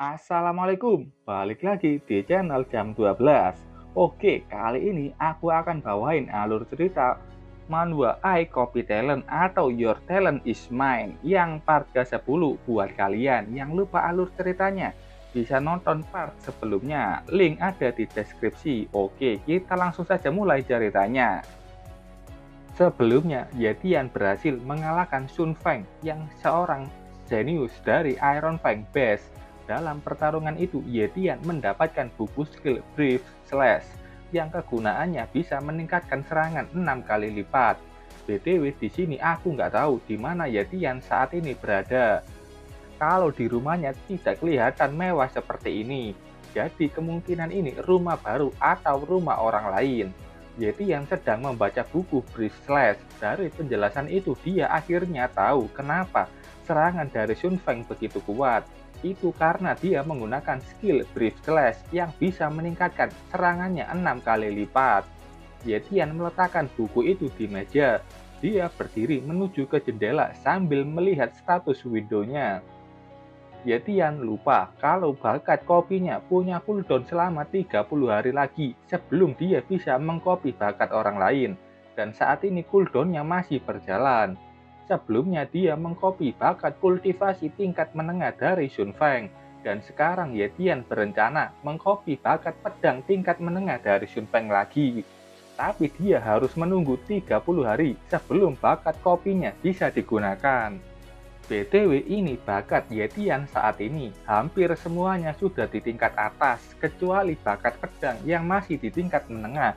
Assalamualaikum, balik lagi di channel jam 12. Oke, kali ini aku akan bawain alur cerita Manhwa I Copy Talent atau Your Talent is Mine yang part ke-10 buat kalian yang lupa alur ceritanya. Bisa nonton part sebelumnya, link ada di deskripsi. Oke, kita langsung saja mulai ceritanya. Sebelumnya, Yetian berhasil mengalahkan Sun Feng yang seorang jenius dari Iron Fang Base. Dalam pertarungan itu, Yetian mendapatkan buku skill Brief Slash yang kegunaannya bisa meningkatkan serangan 6 kali lipat. BTW di sini aku nggak tahu di mana Yetian saat ini berada. Kalau di rumahnya tidak kelihatan mewah seperti ini, jadi kemungkinan ini rumah baru atau rumah orang lain. Yeti yang sedang membaca buku Brief Slash. Dari penjelasan itu dia akhirnya tahu kenapa serangan dari Sun Feng begitu kuat. Itu karena dia menggunakan skill Brief Slash yang bisa meningkatkan serangannya 6 kali lipat. Yetian meletakkan buku itu di meja. Dia berdiri menuju ke jendela sambil melihat status windownya. Yetian lupa kalau bakat kopinya punya cooldown selama 30 hari lagi sebelum dia bisa mengcopy bakat orang lain. Dan saat ini cooldownnya masih berjalan. Sebelumnya dia mengcopy bakat kultivasi tingkat menengah dari Sun Feng. Dan sekarang Yetian berencana mengcopy bakat pedang tingkat menengah dari Sun Feng lagi. Tapi dia harus menunggu 30 hari sebelum bakat kopinya bisa digunakan. BTW ini bakat Yetian saat ini hampir semuanya sudah di tingkat atas kecuali bakat pedang yang masih di tingkat menengah.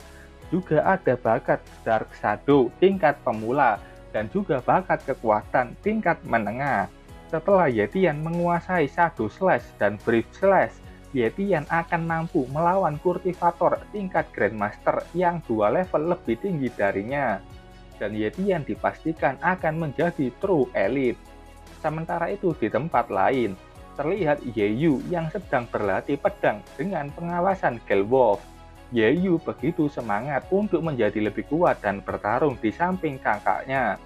Juga ada bakat Dark Shadow tingkat pemula dan juga bakat kekuatan tingkat menengah. Setelah Yetian menguasai Shadow Slash dan Brief Slash, Yetian akan mampu melawan kultivator tingkat Grandmaster yang 2 level lebih tinggi darinya. Dan Yetian dipastikan akan menjadi True Elite. Sementara itu di tempat lain, terlihat Yeyu yang sedang berlatih pedang dengan pengawasan Gelwolf. Yeyu begitu semangat untuk menjadi lebih kuat dan bertarung di samping kakaknya.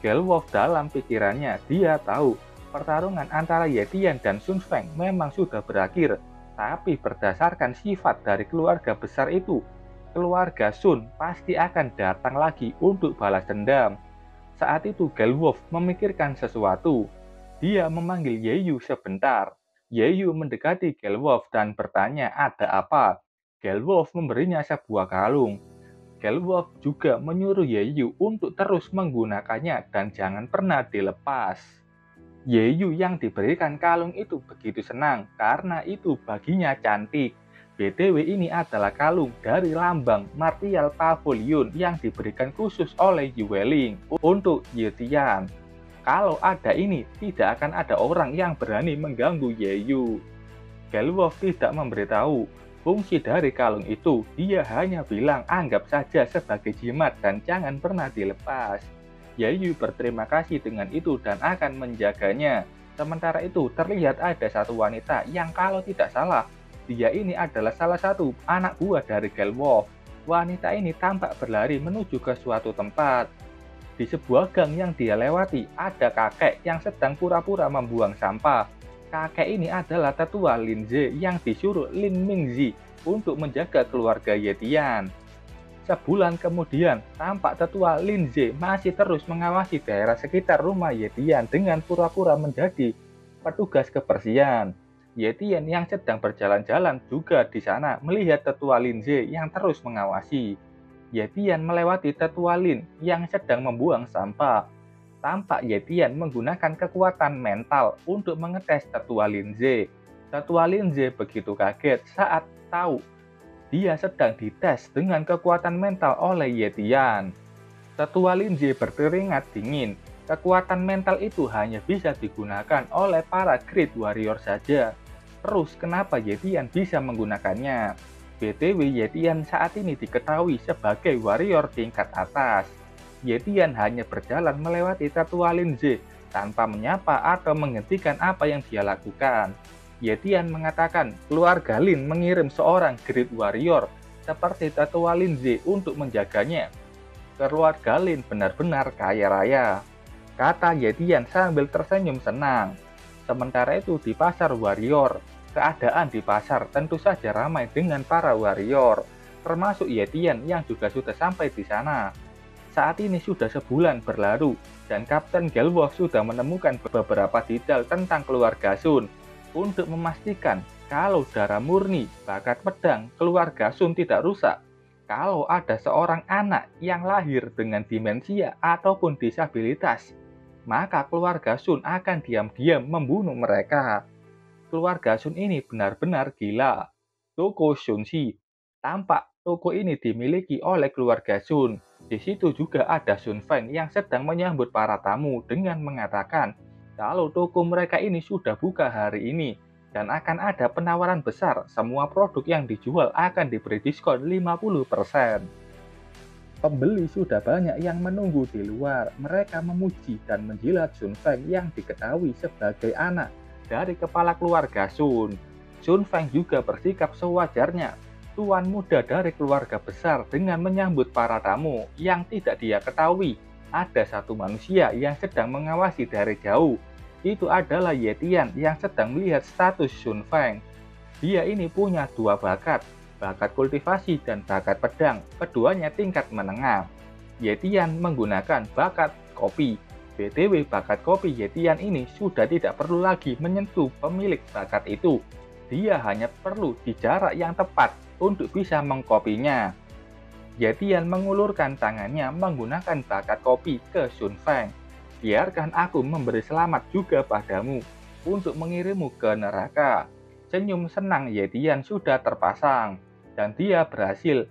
Gelwolf dalam pikirannya dia tahu pertarungan antara Yetian dan Sun Feng memang sudah berakhir, tapi berdasarkan sifat dari keluarga besar itu, keluarga Sun pasti akan datang lagi untuk balas dendam. Saat itu Gelwolf memikirkan sesuatu. Dia memanggil Yeyu sebentar. Yeyu mendekati Gelwolf dan bertanya ada apa. Gelwolf memberinya sebuah kalung. Gelwolf juga menyuruh Yeyu untuk terus menggunakannya dan jangan pernah dilepas. Yeyu yang diberikan kalung itu begitu senang karena itu baginya cantik. BTW ini adalah kalung dari lambang Martial Pavilion yang diberikan khusus oleh Yueling untuk Yetian. Kalau ada ini, tidak akan ada orang yang berani mengganggu Yeyu. Gelwolf tidak memberitahu fungsi dari kalung itu. Dia hanya bilang anggap saja sebagai jimat dan jangan pernah dilepas. Yeyu berterima kasih dengan itu dan akan menjaganya. Sementara itu terlihat ada satu wanita yang kalau tidak salah, dia ini adalah salah satu anak buah dari Gelwolf. Wanita ini tampak berlari menuju ke suatu tempat. Di sebuah gang yang dia lewati, ada kakek yang sedang pura-pura membuang sampah. Kakek ini adalah tetua Lin Ze yang disuruh Lin Mingzi untuk menjaga keluarga Yetian. Sebulan kemudian, tampak tetua Lin Ze masih terus mengawasi daerah sekitar rumah Yetian dengan pura-pura menjadi petugas kebersihan. Yetian yang sedang berjalan-jalan juga di sana melihat tetua Lin Ze yang terus mengawasi. Yetian melewati tetua Lin yang sedang membuang sampah. Tampak Yetian menggunakan kekuatan mental untuk mengetes tetua Lin Ze. Tetua Lin Ze begitu kaget saat tahu dia sedang dites dengan kekuatan mental oleh Yetian. Tetua Lin Ze berkeringat dingin. Kekuatan mental itu hanya bisa digunakan oleh para Great Warrior saja. Terus kenapa Yetian bisa menggunakannya? BTW Yetian saat ini diketahui sebagai warrior tingkat atas. Yetian hanya berjalan melewati tetua Lin Ze tanpa menyapa atau menghentikan apa yang dia lakukan. Yetian mengatakan keluarga Lin mengirim seorang Great Warrior seperti tetua Lin Ze untuk menjaganya. Keluarga Lin benar-benar kaya raya, kata Yetian sambil tersenyum senang. Sementara itu di pasar warrior, Keadaan di pasar tentu saja ramai dengan para warrior, termasuk Yetian yang juga sudah sampai di sana. Saat ini sudah sebulan berlalu, dan Kapten Gelwoh sudah menemukan beberapa detail tentang keluarga Sun untuk memastikan kalau darah murni, bakat pedang, keluarga Sun tidak rusak. Kalau ada seorang anak yang lahir dengan demensia ataupun disabilitas, maka keluarga Sun akan diam-diam membunuh mereka. Keluarga Sun ini benar-benar gila. Toko Shunxi. Tampak toko ini dimiliki oleh keluarga Sun. Di situ juga ada Sun Feng yang sedang menyambut para tamu dengan mengatakan kalau toko mereka ini sudah buka hari ini dan akan ada penawaran besar. Semua produk yang dijual akan diberi diskon 50%. Pembeli sudah banyak yang menunggu di luar. Mereka memuji dan menjilat Sun Feng yang diketahui sebagai anak dari kepala keluarga Sun. Sun Feng juga bersikap sewajarnya. Tuan muda dari keluarga besar dengan menyambut para tamu yang tidak dia ketahui. Ada satu manusia yang sedang mengawasi dari jauh. Itu adalah Yetian yang sedang melihat status Sun Feng. Dia ini punya dua bakat kultivasi dan bakat pedang. Keduanya tingkat menengah. Yetian menggunakan bakat kopi. BTW, bakat kopi Yetian ini sudah tidak perlu lagi menyentuh pemilik bakat itu. Dia hanya perlu di jarak yang tepat untuk bisa mengkopinya. Yetian mengulurkan tangannya menggunakan bakat kopi ke Sun Feng. Biarkan aku memberi selamat juga padamu untuk mengirimmu ke neraka. Senyum senang Yetian sudah terpasang dan dia berhasil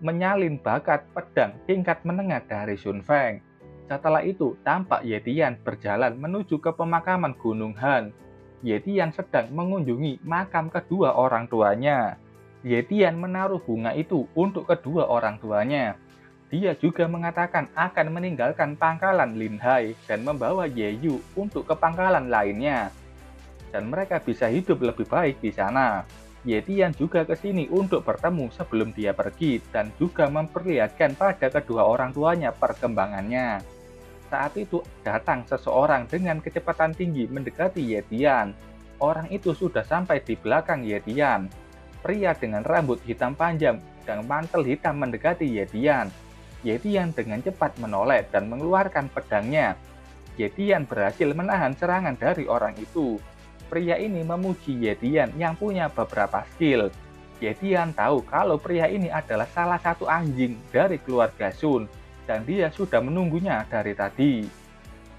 menyalin bakat pedang tingkat menengah dari Sun Feng. Setelah itu, tampak Yetian berjalan menuju ke pemakaman Gunung Han. Yetian sedang mengunjungi makam kedua orang tuanya. Yetian menaruh bunga itu untuk kedua orang tuanya. Dia juga mengatakan akan meninggalkan pangkalan Lin Hai dan membawa Ye Yu untuk ke pangkalan lainnya. Dan mereka bisa hidup lebih baik di sana. Yetian juga ke sini untuk bertemu sebelum dia pergi dan juga memperlihatkan pada kedua orang tuanya perkembangannya. Saat itu datang seseorang dengan kecepatan tinggi mendekati Yetian. Orang itu sudah sampai di belakang Yetian. Pria dengan rambut hitam panjang dan mantel hitam mendekati Yetian. Yetian dengan cepat menoleh dan mengeluarkan pedangnya. Yetian berhasil menahan serangan dari orang itu. Pria ini memuji Yetian yang punya beberapa skill. Yetian tahu kalau pria ini adalah salah satu anjing dari keluarga Sun dan dia sudah menunggunya dari tadi.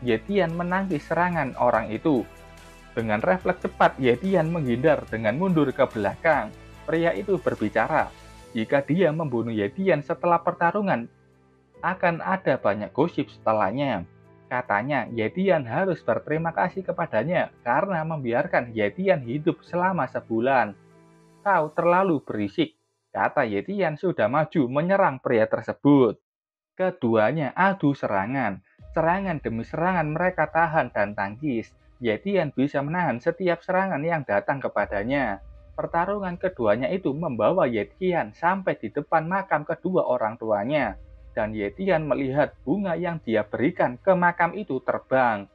Yetian menangkis serangan orang itu. Dengan refleks cepat, Yetian menghindar dengan mundur ke belakang. Pria itu berbicara, jika dia membunuh Yetian setelah pertarungan, akan ada banyak gosip setelahnya. Katanya, Yetian harus berterima kasih kepadanya karena membiarkan Yetian hidup selama sebulan. Kau terlalu berisik, kata Yetian sudah maju menyerang pria tersebut. Keduanya adu serangan. Serangan demi serangan mereka tahan dan tangkis. Yetian bisa menahan setiap serangan yang datang kepadanya. Pertarungan keduanya itu membawa Yetian sampai di depan makam kedua orang tuanya. Dan Yetian melihat bunga yang dia berikan ke makam itu terbang.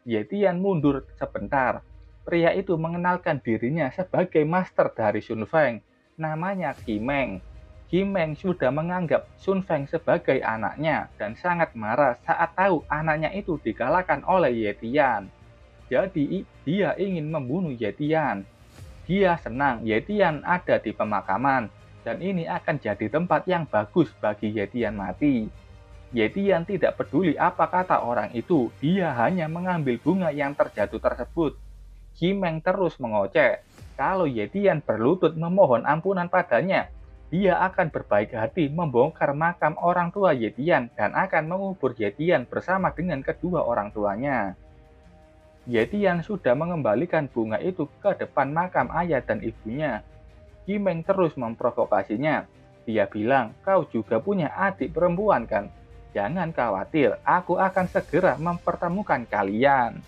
Yetian mundur sebentar. Pria itu mengenalkan dirinya sebagai master dari Sun Feng. Namanya Qimeng. Qimeng sudah menganggap Sun Feng sebagai anaknya dan sangat marah saat tahu anaknya itu dikalahkan oleh Yetian. Jadi dia ingin membunuh Yetian. Dia senang Yetian ada di pemakaman, dan ini akan jadi tempat yang bagus bagi Yetian mati. Yetian tidak peduli apa kata orang itu, dia hanya mengambil bunga yang terjatuh tersebut. Qimeng terus mengoceh, kalau Yetian berlutut memohon ampunan padanya, dia akan berbaik hati membongkar makam orang tua Yetian dan akan mengubur Yetian bersama dengan kedua orang tuanya. Yetian sudah mengembalikan bunga itu ke depan makam ayah dan ibunya. Qimeng terus memprovokasinya. Dia bilang, kau juga punya adik perempuan kan? Jangan khawatir, aku akan segera mempertemukan kalian.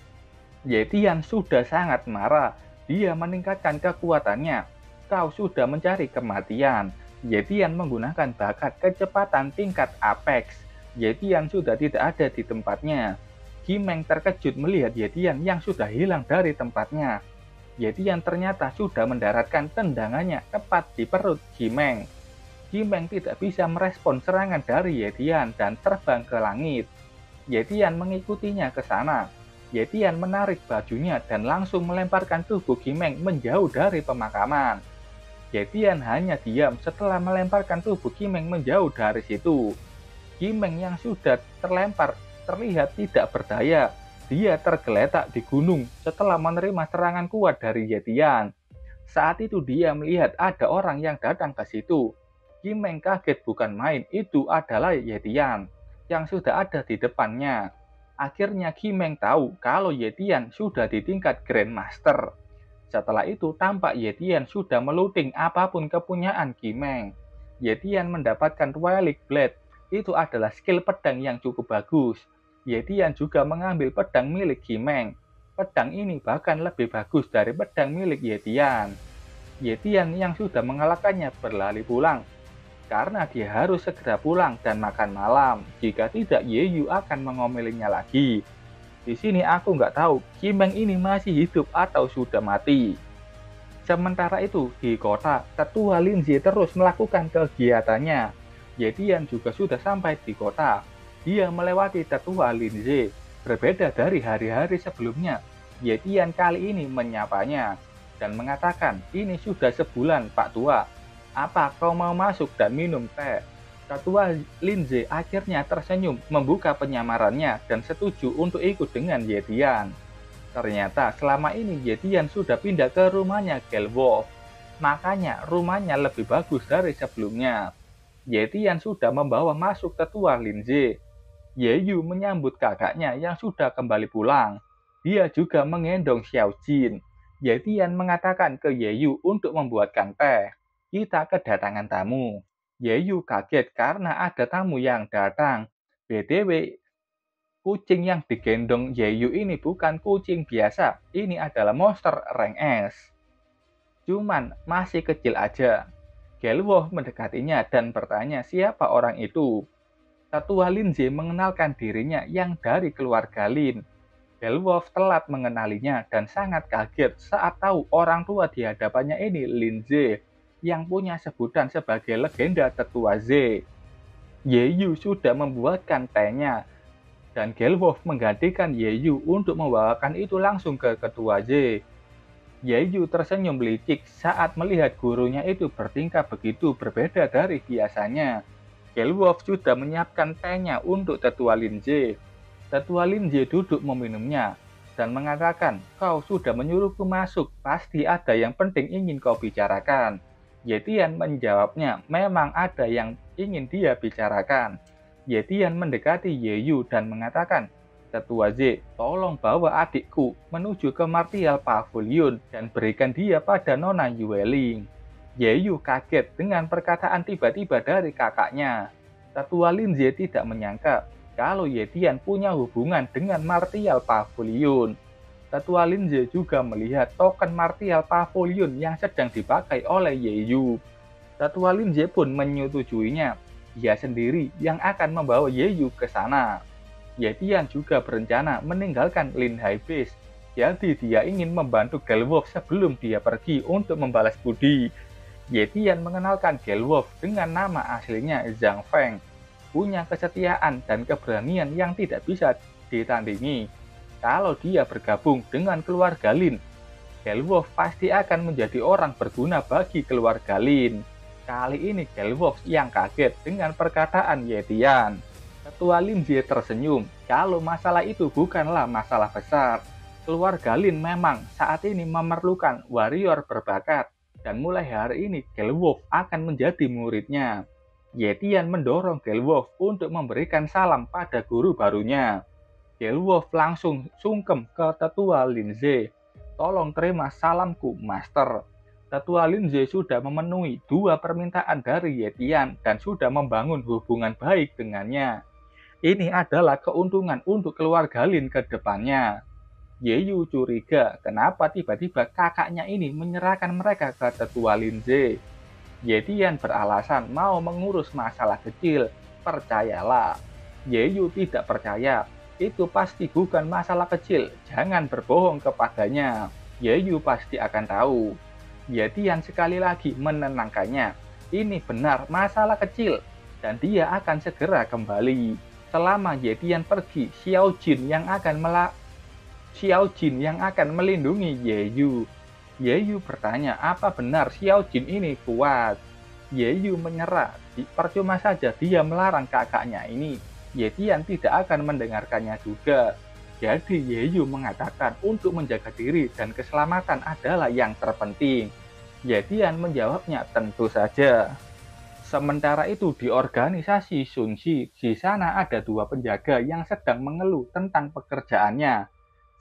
Yetian sudah sangat marah. Dia meningkatkan kekuatannya. Kau sudah mencari kematian. Yetian menggunakan bakat kecepatan tingkat apex. Yetian sudah tidak ada di tempatnya. Qimeng terkejut melihat Yetian yang sudah hilang dari tempatnya. Yetian ternyata sudah mendaratkan tendangannya tepat di perut Jimeng. Jimeng tidak bisa merespon serangan dari Yetian dan terbang ke langit. Yetian mengikutinya ke sana. Yetian menarik bajunya dan langsung melemparkan tubuh Jimeng menjauh dari pemakaman. Yetian hanya diam setelah melemparkan tubuh Jimeng menjauh dari situ. Jimeng yang sudah terlempar terlihat tidak berdaya. Dia tergeletak di gunung setelah menerima serangan kuat dari Yetian. Saat itu dia melihat ada orang yang datang ke situ. Jimeng kaget bukan main, itu adalah Yetian yang sudah ada di depannya. Akhirnya Jimeng tahu kalau Yetian sudah di tingkat Grandmaster. Setelah itu tampak Yetian sudah meluting apapun kepunyaan Jimeng. Yetian mendapatkan Twilight Blade. Itu adalah skill pedang yang cukup bagus. Yetian juga mengambil pedang milik Jimeng. Pedang ini bahkan lebih bagus dari pedang milik Yetian. Yetian yang sudah mengalahkannya berlari pulang, karena dia harus segera pulang dan makan malam. Jika tidak, Yeyu akan mengomelinya lagi. Di sini aku nggak tahu Jimeng ini masih hidup atau sudah mati. Sementara itu, di kota, Tetua Linze terus melakukan kegiatannya. Yetian juga sudah sampai di kota. Dia melewati Tetua Linze. Berbeda dari hari-hari sebelumnya, Yetian kali ini menyapanya dan mengatakan, "Ini sudah sebulan, Pak Tua. Apa kau mau masuk dan minum teh?" Tetua Linze akhirnya tersenyum, membuka penyamarannya dan setuju untuk ikut dengan Yetian. Ternyata selama ini Yetian sudah pindah ke rumahnya Gelwolf. Makanya rumahnya lebih bagus dari sebelumnya. Yetian sudah membawa masuk Tetua Linze. Yeyu menyambut kakaknya yang sudah kembali pulang. Dia juga menggendong Xiao Jin. Yetian mengatakan ke Yeyu untuk membuatkan teh. Kita kedatangan tamu. Yeyu kaget karena ada tamu yang datang. BTW, kucing yang digendong Yeyu ini bukan kucing biasa. Ini adalah monster rank S. Cuman masih kecil aja. Gelwolf mendekatinya dan bertanya siapa orang itu. Tetua Linze mengenalkan dirinya yang dari keluarga Lin. Gelwolf telat mengenalinya dan sangat kaget saat tahu orang tua di hadapannya ini Linze, yang punya sebutan sebagai legenda Tetua Z. Yeyu sudah membuatkan tehnya, dan Gelwolf menggantikan Yeyu untuk membawakan itu langsung ke Ketua Z. Yeyu tersenyum licik saat melihat gurunya itu bertingkah begitu berbeda dari biasanya. Gelwolf sudah menyiapkan tehnya untuk Tetua Linze. Tetua Linze duduk meminumnya dan mengatakan, "Kau sudah menyuruhku masuk, pasti ada yang penting ingin kau bicarakan." Yetian menjawabnya, memang ada yang ingin dia bicarakan. Yetian mendekati Yeyu dan mengatakan, "Tetua Z, tolong bawa adikku menuju ke Martial Pavilion dan berikan dia pada Nona Yueling." Yeyu kaget dengan perkataan tiba-tiba dari kakaknya. Tetua Linze tidak menyangka kalau Yetian punya hubungan dengan Martial Pavilion. Tetua Linze juga melihat token Martial Pavilion yang sedang dipakai oleh Yeyu. Tetua Linze pun menyetujuinya. Dia sendiri yang akan membawa Yeyu ke sana. Yetian juga berencana meninggalkan Lin Hai Base. Jadi dia ingin membantu Gelwolf sebelum dia pergi untuk membalas budi. Yetian mengenalkan Gelwolf dengan nama aslinya Zhang Feng, punya kesetiaan dan keberanian yang tidak bisa ditandingi. Kalau dia bergabung dengan keluarga Lin, Gelwolf pasti akan menjadi orang berguna bagi keluarga Lin. Kali ini Gelwolf yang kaget dengan perkataan Yetian. Ketua Linze tersenyum, kalau masalah itu bukanlah masalah besar. Keluarga Lin memang saat ini memerlukan warrior berbakat. Dan mulai hari ini Gelwolf akan menjadi muridnya. Yetian mendorong Gelwolf untuk memberikan salam pada guru barunya. Gelwolf langsung sungkem ke Tetua Linze. "Tolong terima salamku, Master." Tetua Linze sudah memenuhi 2 permintaan dari Yetian dan sudah membangun hubungan baik dengannya. Ini adalah keuntungan untuk keluarga Lin ke depannya. Yeyu curiga kenapa tiba-tiba kakaknya ini menyerahkan mereka ke Tetua Linze. Yetian beralasan mau mengurus masalah kecil. Percayalah. Yeyu tidak percaya. Itu pasti bukan masalah kecil. Jangan berbohong kepadanya. Yeyu pasti akan tahu. Ye Tian sekali lagi menenangkannya. Ini benar masalah kecil dan dia akan segera kembali. Selama Ye Tian pergi, Xiao Jin yang akan melindungi Yeyu. Yeyu bertanya, apa benar Xiao Jin ini kuat? Yeyu menyerah. Percuma saja dia melarang kakaknya ini. Ye Tian tidak akan mendengarkannya juga. Jadi Yeyu mengatakan untuk menjaga diri dan keselamatan adalah yang terpenting. Ye Tian menjawabnya tentu saja. Sementara itu di organisasi Sunshi, di sana ada dua penjaga yang sedang mengeluh tentang pekerjaannya.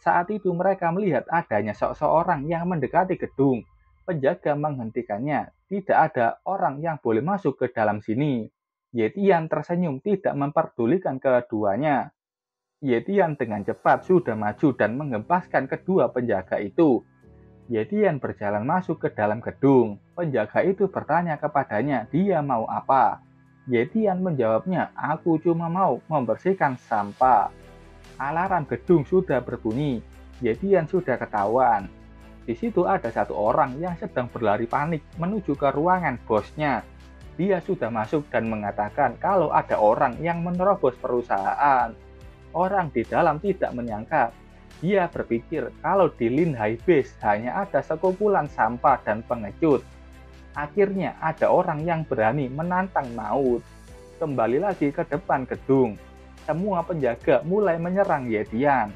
Saat itu mereka melihat adanya seseorang yang mendekati gedung. Penjaga menghentikannya. Tidak ada orang yang boleh masuk ke dalam sini. Ye Tian tersenyum tidak memperdulikan keduanya. Ye Tian dengan cepat sudah maju dan menggempaskan kedua penjaga itu. Ye Tian berjalan masuk ke dalam gedung. Penjaga itu bertanya kepadanya, dia mau apa? Ye Tian menjawabnya, aku cuma mau membersihkan sampah. Alarm gedung sudah berbunyi. Ye Tian sudah ketahuan. Di situ ada satu orang yang sedang berlari panik menuju ke ruangan bosnya. Dia sudah masuk dan mengatakan kalau ada orang yang menerobos perusahaan. Orang di dalam tidak menyangka. Dia berpikir kalau di Linhai Base hanya ada sekumpulan sampah dan pengecut. Akhirnya ada orang yang berani menantang maut. Kembali lagi ke depan gedung. Semua penjaga mulai menyerang Ye Tian.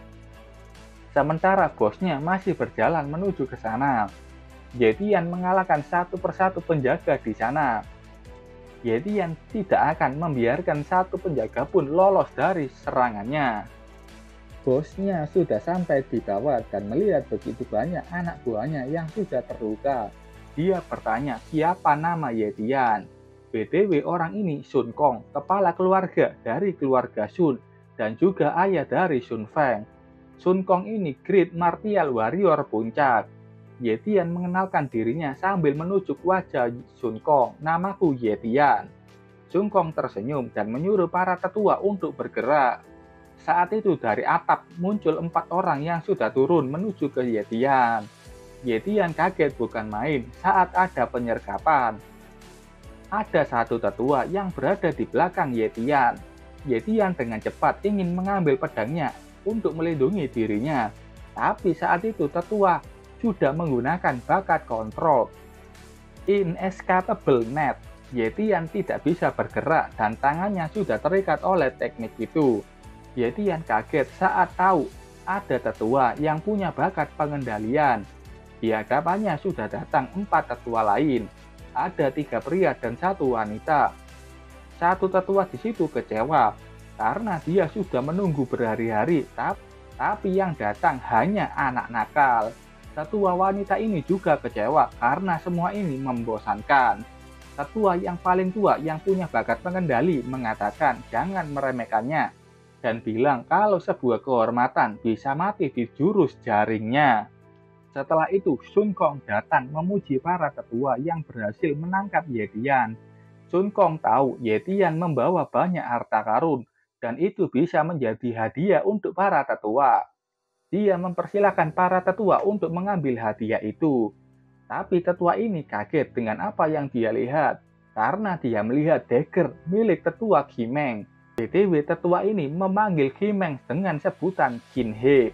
Sementara bosnya masih berjalan menuju ke sana. Ye Tian mengalahkan satu persatu penjaga di sana. Ye Tian tidak akan membiarkan satu penjaga pun lolos dari serangannya. Bosnya sudah sampai di bawah dan melihat begitu banyak anak buahnya yang sudah terluka. Dia bertanya, siapa nama Ye Tian? BTW orang ini Sun Kong, kepala keluarga dari keluarga Sun, dan juga ayah dari Sun Feng. Sun Kong ini Great Martial Warrior puncak. Ye Tian mengenalkan dirinya sambil menunjuk wajah Sun Kong, namaku Ye Tian. Sun Kong tersenyum dan menyuruh para tetua untuk bergerak. Saat itu dari atap muncul 4 orang yang sudah turun menuju ke Ye Tian. Ye Tian kaget bukan main saat ada penyergapan. Ada satu tetua yang berada di belakang Ye Tian. Ye Tian dengan cepat ingin mengambil pedangnya untuk melindungi dirinya. Tapi saat itu tetua sudah menggunakan bakat kontrol Inescapable Net. Ye Tian tidak bisa bergerak dan tangannya sudah terikat oleh teknik itu. Ye Tian kaget saat tahu ada tetua yang punya bakat pengendalian. Di hadapannya sudah datang 4 tetua lain. Ada 3 pria dan 1 wanita. Satu tetua di situ kecewa karena dia sudah menunggu berhari-hari, tapi yang datang hanya anak nakal. Tetua wanita ini juga kecewa karena semua ini membosankan. Tetua yang paling tua yang punya bakat pengendali mengatakan jangan meremehkannya dan bilang kalau sebuah kehormatan bisa mati di jurus jaringnya. Setelah itu Sun Kong datang memuji para tetua yang berhasil menangkap Ye Tian. Sun Kong tahu Ye Tian membawa banyak harta karun dan itu bisa menjadi hadiah untuk para tetua. Dia mempersilahkan para tetua untuk mengambil hadiah itu. Tapi tetua ini kaget dengan apa yang dia lihat, karena dia melihat dagger milik tetua Qimeng. BTW tetua ini memanggil Qimeng dengan sebutan Qin He.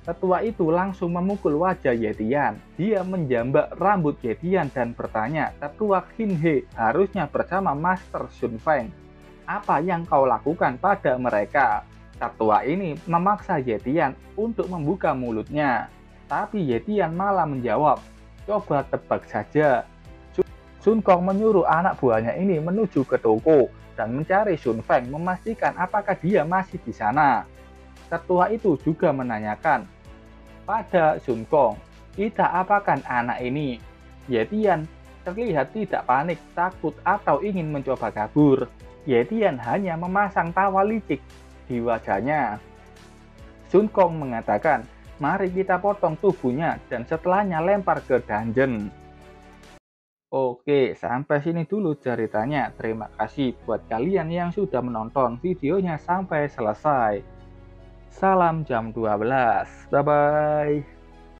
Tetua itu langsung memukul wajah Ye Tian. Dia menjambak rambut Ye Tian dan bertanya, tetua Qin He harusnya bersama Master Sun Feng. Apa yang kau lakukan pada mereka? Tetua ini memaksa Ye Tian untuk membuka mulutnya. Tapi Ye Tian malah menjawab, coba tebak saja. Sun Kong menyuruh anak buahnya ini menuju ke toko dan mencari Sun Feng memastikan apakah dia masih di sana. Tetua itu juga menanyakan pada Sun Kong, kita apakan anak ini? Ye Tian terlihat tidak panik, takut atau ingin mencoba kabur. Ye Tian hanya memasang tawa licik di wajahnya. Sun Kong mengatakan, mari kita potong tubuhnya dan setelahnya lempar ke dungeon. Oke, sampai sini dulu ceritanya. Terima kasih buat kalian yang sudah menonton videonya sampai selesai. Salam jam 12. Bye-bye.